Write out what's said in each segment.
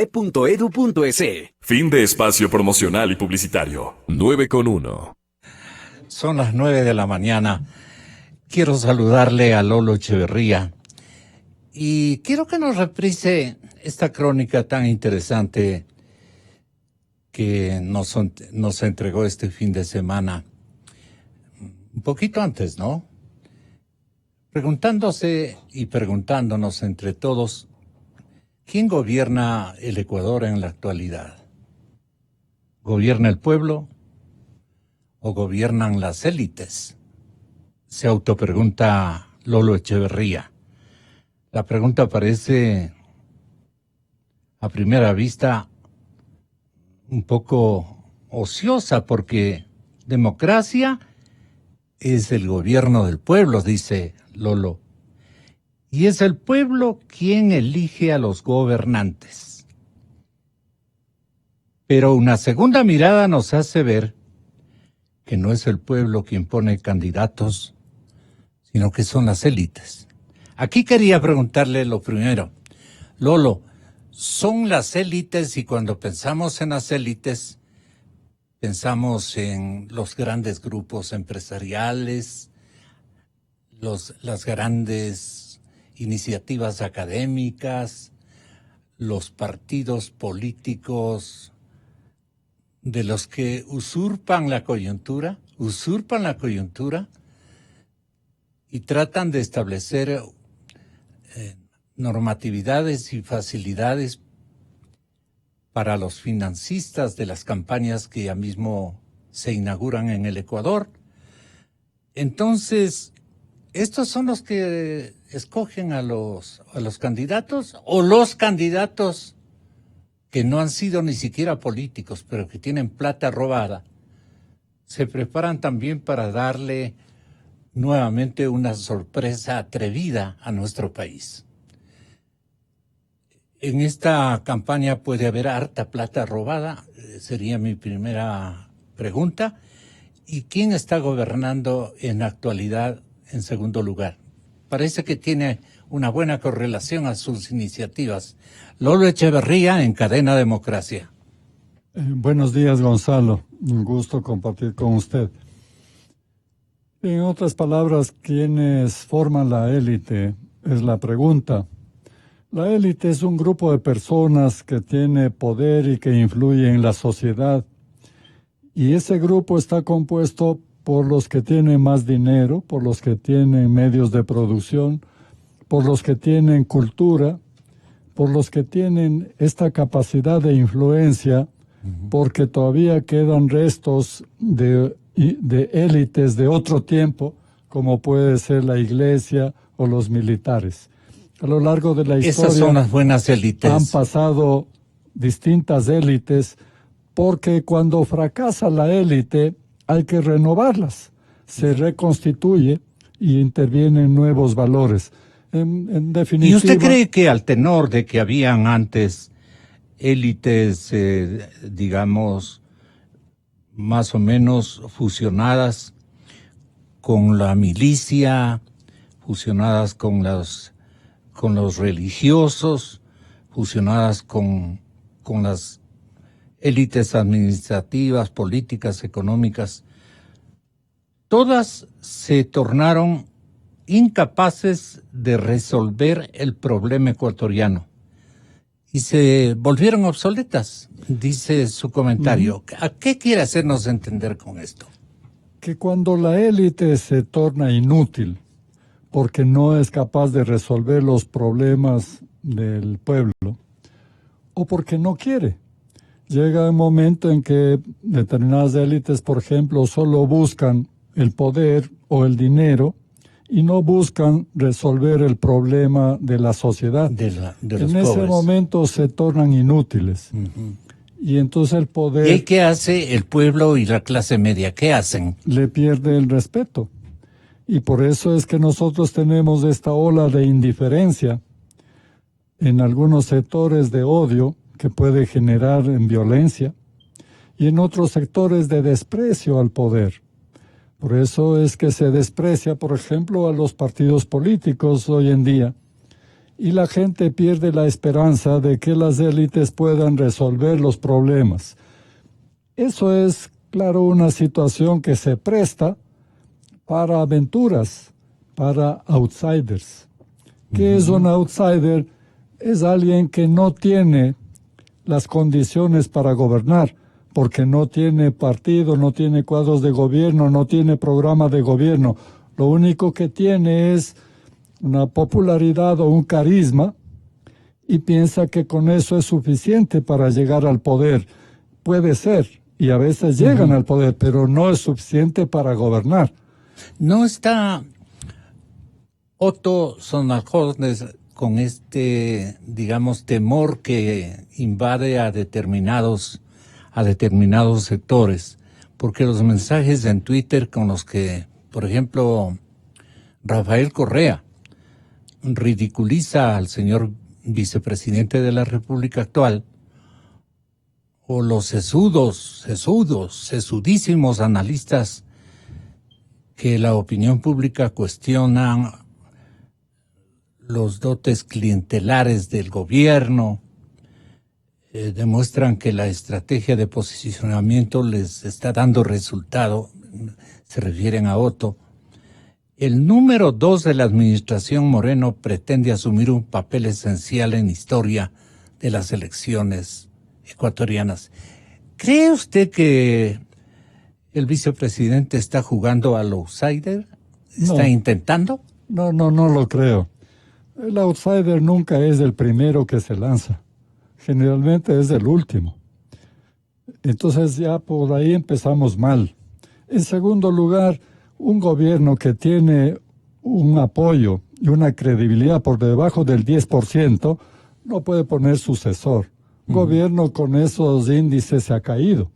e.edu.es. Fin de espacio promocional y publicitario. 9:1. Son las 9 de la mañana. Quiero saludarle a Lolo Echeverría y quiero que nos reprise esta crónica tan interesante que nos entregó este fin de semana, un poquito antes, ¿no? Preguntándose y preguntándonos entre todos, ¿quién gobierna el Ecuador en la actualidad? ¿Gobierna el pueblo o gobiernan las élites? Se autopregunta Lolo Echeverría. La pregunta parece, a primera vista, un poco ociosa, porque democracia es el gobierno del pueblo, dice Lolo. Y es el pueblo quien elige a los gobernantes. Pero una segunda mirada nos hace ver que no es el pueblo quien pone candidatos, sino que son las élites. Aquí quería preguntarle lo primero. Lolo, son las élites, y cuando pensamos en las élites, pensamos en los grandes grupos empresariales, las grandes iniciativas académicas, los partidos políticos de los que usurpan la coyuntura y tratan de establecer normatividades y facilidades para los financistas de las campañas que ya mismo se inauguran en el Ecuador. Entonces, ¿estos son los que escogen a los candidatos, o los candidatos que no han sido ni siquiera políticos, pero que tienen plata robada, se preparan también para darle nuevamente una sorpresa atrevida a nuestro país? En esta campaña puede haber harta plata robada, sería mi primera pregunta. ¿Y quién está gobernando en la actualidad en segundo lugar? Parece que tiene una buena correlación a sus iniciativas. Lolo Echeverría, en Cadena Democracia. Buenos días, Gonzalo. Un gusto compartir con usted. En otras palabras, ¿quiénes forman la élite? Es la pregunta. La élite es un grupo de personas que tiene poder y que influye en la sociedad. Y ese grupo está compuesto por los que tienen más dinero, por los que tienen medios de producción, por los que tienen cultura, por los que tienen esta capacidad de influencia, porque todavía quedan restos de élites de otro tiempo, como puede ser la iglesia o los militares. A lo largo de la historia, esas son las buenas élites. Han pasado distintas élites, porque cuando fracasa la élite hay que renovarlas, se reconstituye y intervienen nuevos valores. En definitiva, ¿Y usted cree que al tenor de que habían antes élites, digamos, más o menos fusionadas con la milicia, fusionadas con los religiosos, fusionadas con las élites administrativas, políticas, económicas, todas se tornaron incapaces de resolver el problema ecuatoriano y se volvieron obsoletas, dice su comentario? ¿A qué quiere hacernos entender con esto? Que cuando la élite se torna inútil porque no es capaz de resolver los problemas del pueblo, o porque no quiere, llega un momento en que determinadas élites, por ejemplo, solo buscan el poder o el dinero y no buscan resolver el problema de la sociedad. De los en ese pobres. momento se tornan inútiles. Y entonces el poder... ¿Y qué hace el pueblo y la clase media? ¿Qué hacen? Le pierde el respeto. Y por eso es que nosotros tenemos esta ola de indiferencia, en algunos sectores de odio que puede generar en violencia, y en otros sectores de desprecio al poder. Por eso es que se desprecia, por ejemplo, a los partidos políticos hoy en día, y la gente pierde la esperanza de que las élites puedan resolver los problemas. Eso es, claro, una situación que se presta para aventuras, para outsiders. ¿Qué es un outsider? Es alguien que no tiene las condiciones para gobernar, porque no tiene partido, no tiene cuadros de gobierno, no tiene programa de gobierno. Lo único que tiene es una popularidad o un carisma y piensa que con eso es suficiente para llegar al poder. Puede ser, y a veces llegan al poder, pero no es suficiente para gobernar. ¿No está Otto Sonalhornes con este, digamos, temor que invade a determinados sectores? Porque los mensajes en Twitter con los que, por ejemplo, Rafael Correa ridiculiza al señor vicepresidente de la República actual, o los sesudísimos analistas que la opinión pública cuestionan los dotes clientelares del gobierno, demuestran que la estrategia de posicionamiento les está dando resultado, se refieren a Otto. El número 2 de la administración Moreno pretende asumir un papel esencial en la historia de las elecciones ecuatorianas. ¿Cree usted que el vicepresidente está jugando al outsider? ¿Está intentando? No lo creo. El outsider nunca es el primero que se lanza. Generalmente es el último. Entonces ya por ahí empezamos mal. En segundo lugar, un gobierno que tiene un apoyo y una credibilidad por debajo del 10% no puede poner sucesor. Un gobierno con esos índices se ha caído.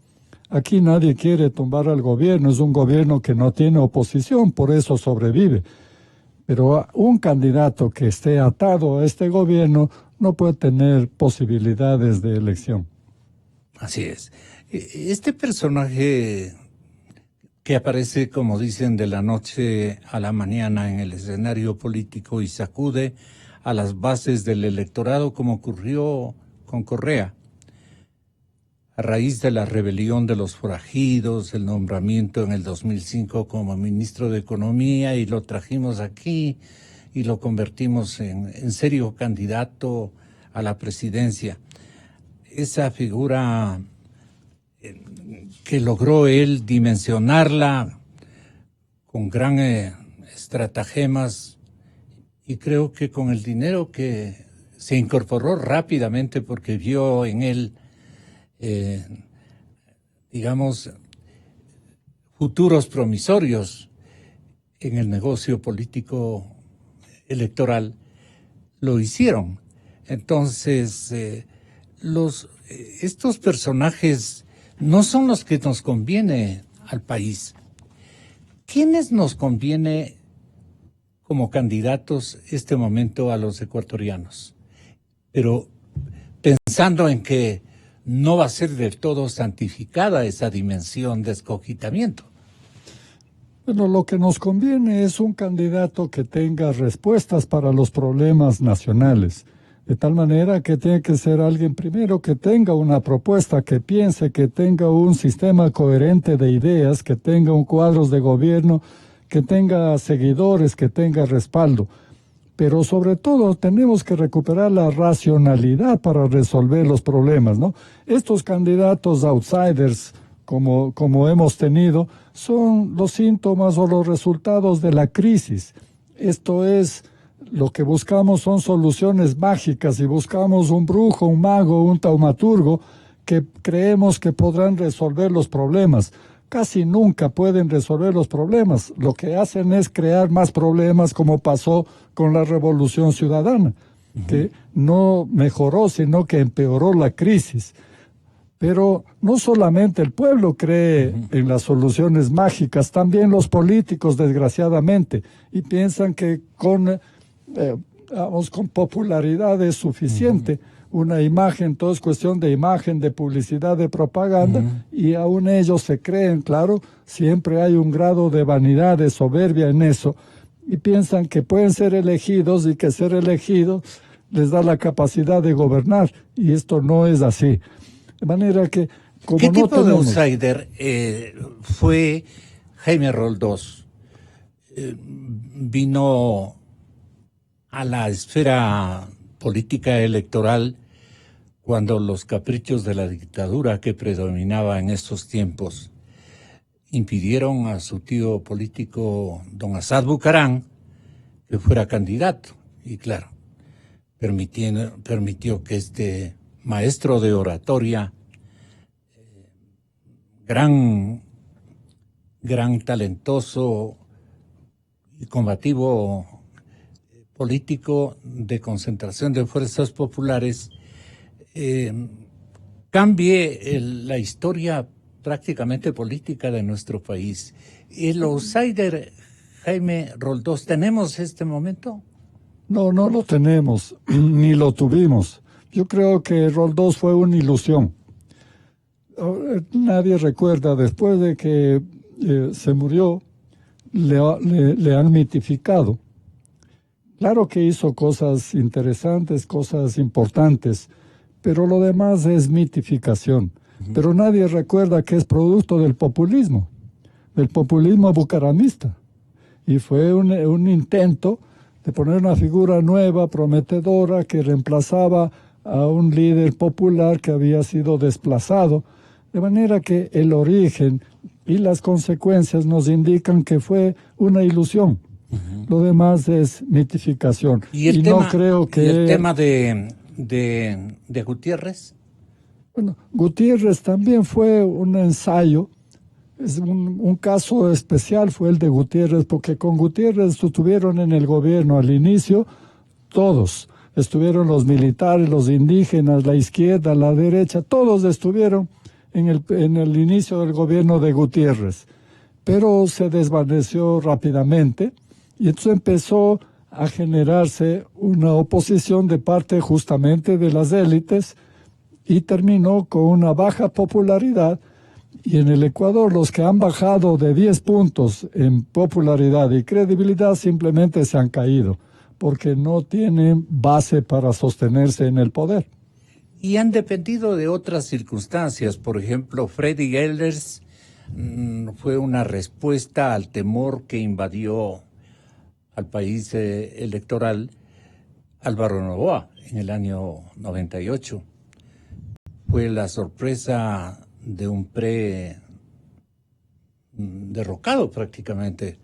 Aquí nadie quiere tumbar al gobierno, es un gobierno que no tiene oposición, por eso sobrevive. Pero un candidato que esté atado a este gobierno no puede tener posibilidades de elección. Así es. Este personaje que aparece, como dicen, de la noche a la mañana en el escenario político y sacude a las bases del electorado, como ocurrió con Correa, a raíz de la rebelión de los forajidos, el nombramiento en el 2005 como ministro de Economía, y lo trajimos aquí y lo convertimos en serio candidato a la presidencia. Esa figura que logró él dimensionarla con gran estratagemas, y creo que con el dinero que se incorporó rápidamente porque vio en él, digamos, futuros promisorios en el negocio político electoral, lo hicieron. Entonces, estos personajes no son los que nos conviene al país. ¿Quiénes nos conviene como candidatos este momento a los ecuatorianos? Pero pensando en que no va a ser del todo santificada esa dimensión de escogitamiento. Bueno, lo que nos conviene es un candidato que tenga respuestas para los problemas nacionales. De tal manera que tiene que ser alguien primero que tenga una propuesta, que piense, que tenga un sistema coherente de ideas, que tenga un cuadro de gobierno, que tenga seguidores, que tenga respaldo. Pero sobre todo tenemos que recuperar la racionalidad para resolver los problemas, ¿no? Estos candidatos outsiders, como hemos tenido, son los síntomas o los resultados de la crisis. Esto es, lo que buscamos son soluciones mágicas y buscamos un brujo, un mago, un taumaturgo que creemos que podrán resolver los problemas. Casi nunca pueden resolver los problemas. Lo que hacen es crear más problemas, como pasó con la Revolución Ciudadana, que no mejoró, sino que empeoró la crisis. Pero no solamente el pueblo cree en las soluciones mágicas, también los políticos, desgraciadamente, y piensan que con popularidad es suficiente. Una imagen, todo es cuestión de imagen, de publicidad, de propaganda, y aún ellos se creen, claro, siempre hay un grado de vanidad, de soberbia en eso, y piensan que pueden ser elegidos y que ser elegidos les da la capacidad de gobernar, y esto no es así. De manera que, como ¿Qué no tipo de tenemos... outsider fue Jaime Roldós? Vino a la esfera política electoral cuando los caprichos de la dictadura que predominaba en estos tiempos impidieron a su tío político, don Asad Bucarán, que fuera candidato. Y claro, permitió que este maestro de oratoria, gran talentoso y combativo político de concentración de fuerzas populares, cambie la historia prácticamente política de nuestro país. El outsider Jaime Roldós, ¿tenemos este momento? No, no lo tenemos, ni lo tuvimos. Yo creo que Roldós fue una ilusión. Nadie recuerda, después de que se murió, le han mitificado. Claro que hizo cosas interesantes, cosas importantes, pero lo demás es mitificación. Pero nadie recuerda que es producto del populismo bucaramista. Y fue un intento de poner una figura nueva, prometedora, que reemplazaba a un líder popular que había sido desplazado. De manera que el origen y las consecuencias nos indican que fue una ilusión. Lo demás es mitificación. ¿Y el tema de Gutiérrez? Bueno, Gutiérrez también fue un ensayo. Es un caso especial fue el de Gutiérrez, porque con Gutiérrez estuvieron en el gobierno al inicio todos. Estuvieron los militares, los indígenas, la izquierda, la derecha, todos estuvieron en el inicio del gobierno de Gutiérrez. Pero se desvaneció rápidamente y entonces empezó a generarse una oposición de parte justamente de las élites y terminó con una baja popularidad. Y en el Ecuador los que han bajado de 10 puntos en popularidad y credibilidad simplemente se han caído, porque no tienen base para sostenerse en el poder. Y han dependido de otras circunstancias. Por ejemplo, Freddy Elders fue una respuesta al temor que invadió al país electoral Álvaro Noboa en el año 98. Fue la sorpresa de un derrocado prácticamente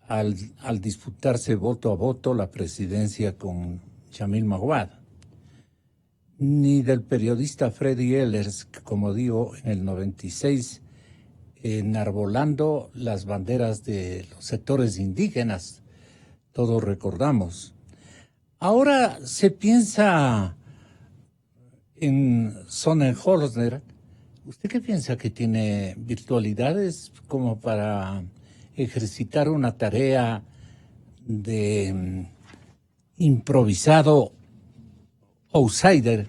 al disputarse voto a voto la presidencia con Chamil Maguad. Ni del periodista Freddy Elders, que, como digo, en el 96, enarbolando las banderas de los sectores indígenas, todos recordamos. Ahora se piensa en Sonnenholzner. ¿Usted qué piensa? ¿Que tiene virtualidades como para ejercitar una tarea de improvisado outsider,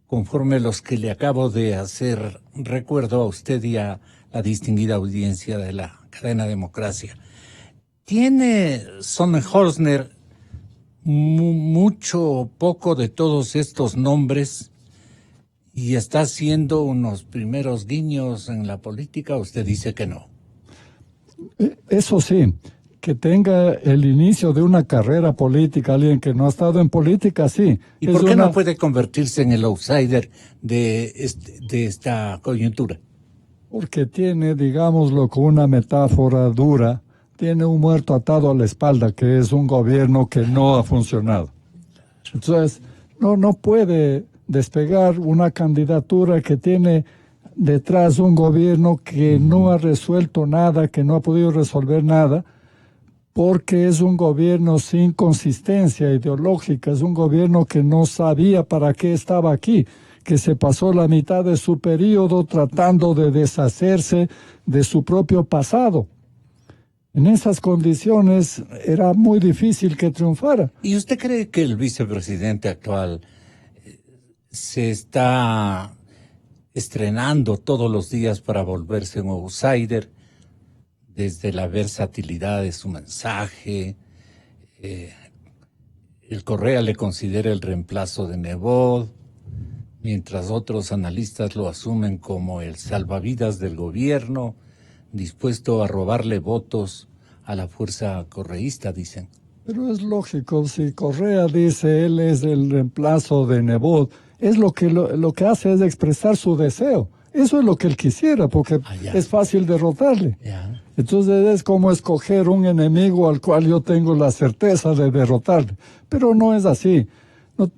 conforme los que le acabo de hacer recuerdo a usted y a la distinguida audiencia de la cadena Democracia? ¿Tiene Sonnenholzner mucho o poco de todos estos nombres y está haciendo unos primeros guiños en la política? ¿Usted dice que no? Eso sí, que tenga el inicio de una carrera política, alguien que no ha estado en política, sí. ¿Y por qué no puede convertirse en el outsider de esta coyuntura? Porque tiene, digámoslo con una metáfora dura, tiene un muerto atado a la espalda, que es un gobierno que no ha funcionado. Entonces, no puede despegar una candidatura que tiene detrás un gobierno que no ha resuelto nada, que no ha podido resolver nada, porque es un gobierno sin consistencia ideológica, es un gobierno que no sabía para qué estaba aquí, que se pasó la mitad de su periodo tratando de deshacerse de su propio pasado. En esas condiciones era muy difícil que triunfara. ¿Y usted cree que el vicepresidente actual se está estrenando todos los días para volverse un outsider, desde la versatilidad de su mensaje, El Correa le considera el reemplazo de Nebot, mientras otros analistas lo asumen como el salvavidas del gobierno, dispuesto a robarle votos a la fuerza correísta, dicen. Pero es lógico, si Correa dice él es el reemplazo de Nebot, es lo que hace es expresar su deseo. Eso es lo que él quisiera, porque es fácil derrotarle. Ya. Entonces es como escoger un enemigo al cual yo tengo la certeza de derrotarle. Pero no es así.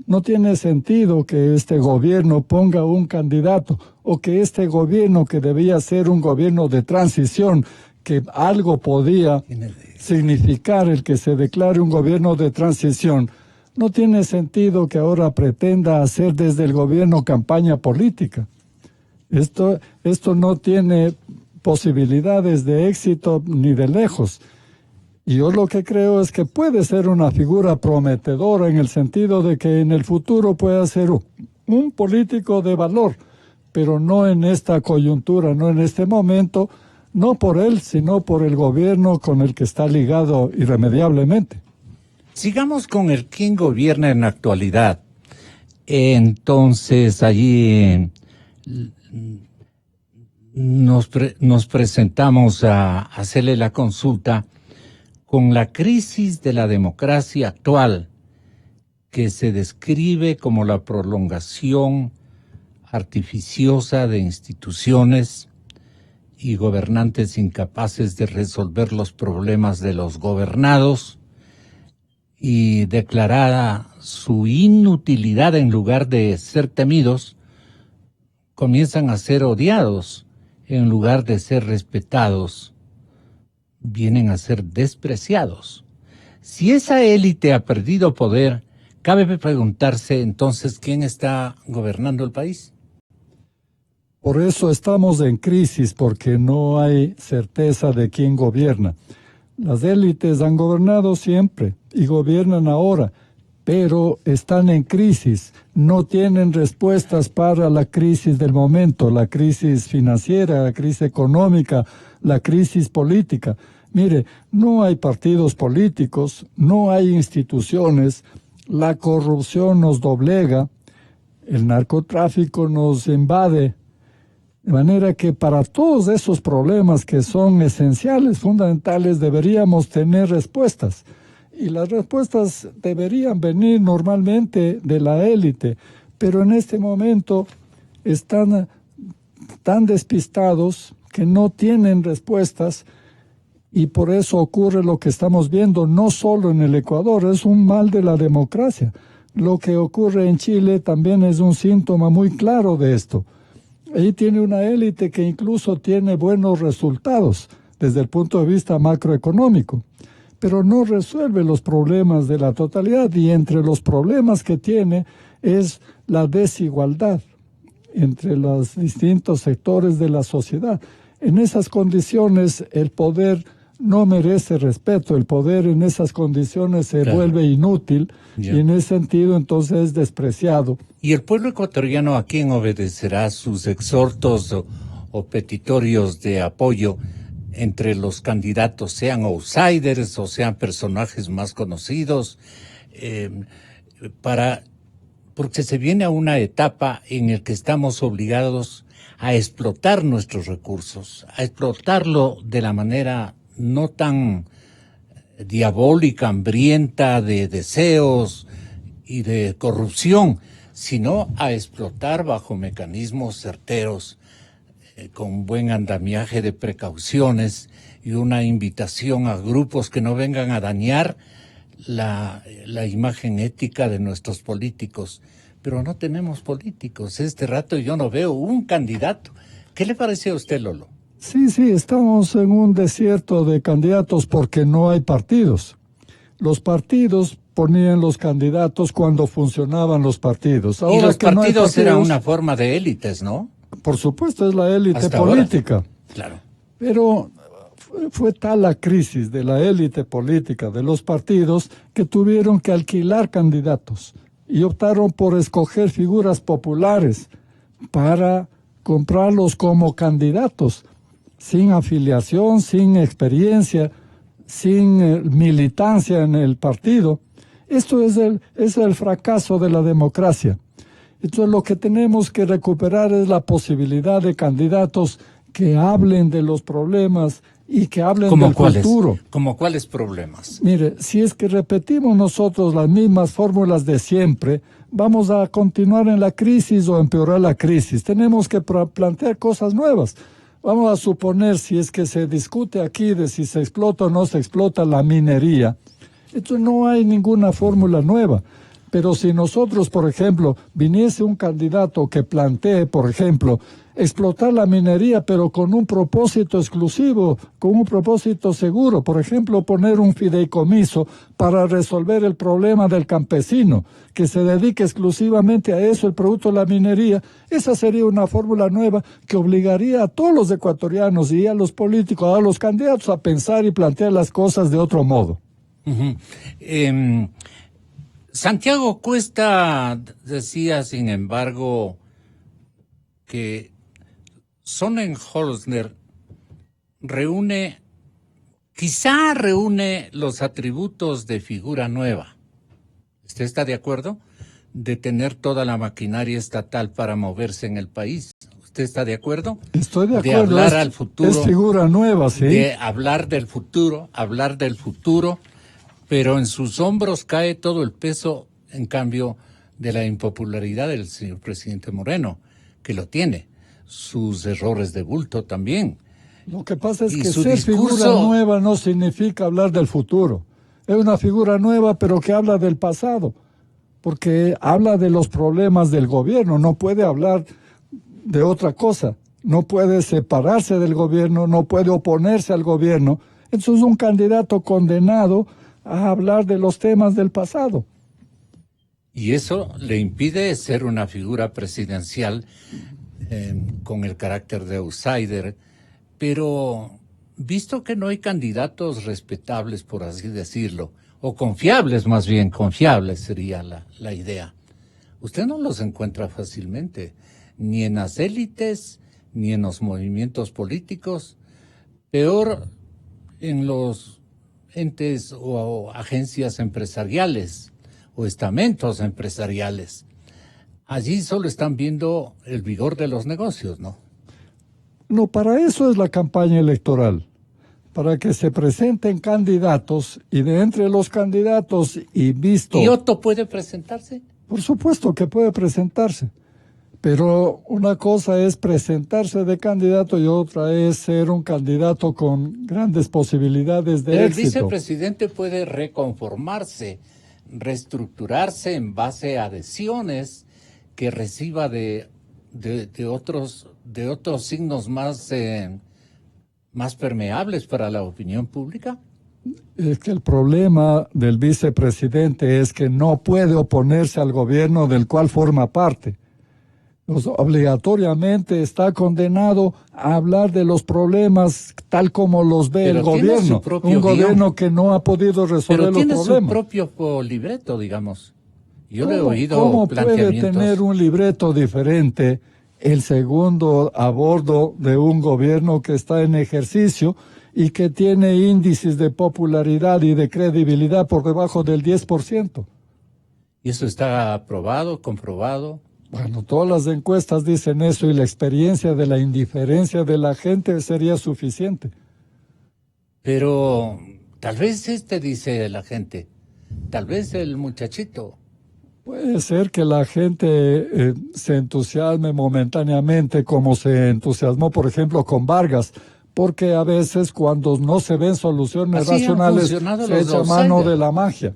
No tiene sentido que este gobierno ponga un candidato o que este gobierno, que debía ser un gobierno de transición, que algo podía significar el que se declare un gobierno de transición, no tiene sentido que ahora pretenda hacer desde el gobierno campaña política. Esto no tiene posibilidades de éxito ni de lejos. Y yo lo que creo es que puede ser una figura prometedora en el sentido de que en el futuro pueda ser un político de valor, pero no en esta coyuntura, no en este momento, no por él, sino por el gobierno con el que está ligado irremediablemente. Sigamos con el quién gobierna en la actualidad. Entonces, allí nos presentamos a hacerle la consulta con la crisis de la democracia actual, que se describe como la prolongación artificiosa de instituciones y gobernantes incapaces de resolver los problemas de los gobernados, y declarada su inutilidad, en lugar de ser temidos, comienzan a ser odiados, en lugar de ser respetados, vienen a ser despreciados. Si esa élite ha perdido poder, cabe preguntarse entonces quién está gobernando el país. Por eso estamos en crisis, porque no hay certeza de quién gobierna. Las élites han gobernado siempre y gobiernan ahora, pero están en crisis, no tienen respuestas para la crisis del momento, la crisis financiera, la crisis económica, la crisis política. Mire, no hay partidos políticos, no hay instituciones, la corrupción nos doblega, el narcotráfico nos invade. De manera que para todos esos problemas que son esenciales, fundamentales, deberíamos tener respuestas. Y las respuestas deberían venir normalmente de la élite, pero en este momento están tan despistados que no tienen respuestas, y por eso ocurre lo que estamos viendo no solo en el Ecuador, es un mal de la democracia. Lo que ocurre en Chile también es un síntoma muy claro de esto. Ahí tiene una élite que incluso tiene buenos resultados desde el punto de vista macroeconómico, pero no resuelve los problemas de la totalidad, y entre los problemas que tiene es la desigualdad entre los distintos sectores de la sociedad. En esas condiciones el poder no merece respeto, el poder en esas condiciones se vuelve inútil y en ese sentido entonces es despreciado. ¿Y el pueblo ecuatoriano a quién obedecerá sus exhortos o petitorios de apoyo entre los candidatos, sean outsiders o sean personajes más conocidos, porque se viene a una etapa en la que estamos obligados a explotar nuestros recursos, a explotarlo de la manera no tan diabólica, hambrienta de deseos y de corrupción, sino a explotar bajo mecanismos certeros, con buen andamiaje de precauciones y una invitación a grupos que no vengan a dañar la imagen ética de nuestros políticos. Pero no tenemos políticos. Este rato yo no veo un candidato. ¿Qué le parece a usted, Lolo? Sí, estamos en un desierto de candidatos porque no hay partidos. Los partidos ponían los candidatos cuando funcionaban los partidos. Ahora y los que no hay partidos eran una forma de élites, ¿no? Por supuesto, es la élite Hasta política. Ahora. Claro. Pero fue tal la crisis de la élite política, de los partidos, que tuvieron que alquilar candidatos y optaron por escoger figuras populares para comprarlos como candidatos, sin afiliación, sin experiencia, sin militancia en el partido. Esto es el fracaso de la democracia. Entonces lo que tenemos que recuperar es la posibilidad de candidatos que hablen de los problemas y que hablen del futuro. ¿Cómo cuáles problemas? Mire, si es que repetimos nosotros las mismas fórmulas de siempre, vamos a continuar en la crisis o empeorar la crisis. Tenemos que plantear cosas nuevas. Vamos a suponer, si es que se discute aquí de si se explota o no se explota la minería, entonces no hay ninguna fórmula nueva. Pero si nosotros, por ejemplo, viniese un candidato que plantee, por ejemplo, explotar la minería, pero con un propósito exclusivo, con un propósito seguro, por ejemplo, poner un fideicomiso para resolver el problema del campesino, que se dedique exclusivamente a eso, el producto de la minería, esa sería una fórmula nueva que obligaría a todos los ecuatorianos y a los políticos, a los candidatos a pensar y plantear las cosas de otro modo. Santiago Cuesta decía, sin embargo, que Sonnenholzner quizá reúne los atributos de figura nueva. ¿Usted está de acuerdo? De tener toda la maquinaria estatal para moverse en el país. ¿Usted está de acuerdo? Estoy de acuerdo. De hablar al futuro. Es figura nueva, sí. De hablar del futuro, pero en sus hombros cae todo el peso, en cambio, de la impopularidad del señor presidente Moreno, que lo tiene. Sus errores de bulto también. Lo que pasa es que ser figura nueva no significa hablar del futuro. Es una figura nueva, pero que habla del pasado, porque habla de los problemas del gobierno, no puede hablar de otra cosa, no puede separarse del gobierno, no puede oponerse al gobierno. Entonces es un candidato condenado a hablar de los temas del pasado. Y eso le impide ser una figura presidencial con el carácter de outsider, pero visto que no hay candidatos respetables, por así decirlo, o confiables más bien, confiables sería la idea, usted no los encuentra fácilmente, ni en las élites, ni en los movimientos políticos, peor en los entes o agencias empresariales o estamentos empresariales. Allí solo están viendo el vigor de los negocios, ¿no? No, para eso es la campaña electoral, para que se presenten candidatos y de entre los candidatos y visto... ¿Y Otto puede presentarse? Por supuesto que puede presentarse, pero una cosa es presentarse de candidato y otra es ser un candidato con grandes posibilidades de éxito. El vicepresidente puede reconformarse, reestructurarse en base a adhesiones que reciba de otros signos más permeables para la opinión pública. Es que el problema del vicepresidente es que no puede oponerse al gobierno del cual forma parte. Obligatoriamente está condenado a hablar de los problemas tal como los ve el gobierno. Un gobierno que no ha podido resolver los problemas. Pero tiene su propio libreto, digamos. Yo le he oído ¿Cómo planteamientos. puede tener un libreto diferente el segundo a bordo de un gobierno que está en ejercicio y que tiene índices de popularidad y de credibilidad por debajo del 10%? ¿Y eso está aprobado, comprobado? Bueno, todas las encuestas dicen eso y la experiencia de la indiferencia de la gente sería suficiente. Pero tal vez dice la gente, tal vez el muchachito. Puede ser que la gente se entusiasme momentáneamente como se entusiasmó, por ejemplo, con Vargas, porque a veces cuando no se ven soluciones racionales se echa mano de la magia.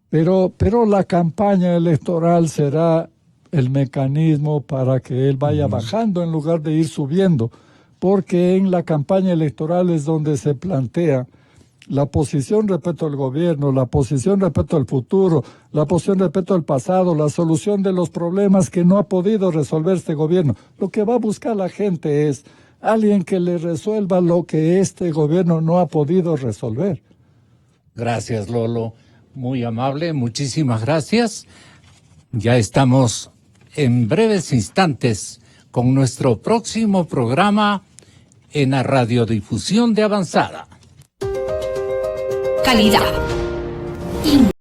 Pero la campaña electoral será el mecanismo para que él vaya bajando en lugar de ir subiendo, porque en la campaña electoral es donde se plantea la posición respecto al gobierno, la posición respecto al futuro, la posición respecto al pasado, la solución de los problemas que no ha podido resolver este gobierno. Lo que va a buscar la gente es alguien que le resuelva lo que este gobierno no ha podido resolver. Gracias, Lolo. Muy amable, muchísimas gracias. Ya estamos en breves instantes con nuestro próximo programa en la radiodifusión de Avanzada. Calidad.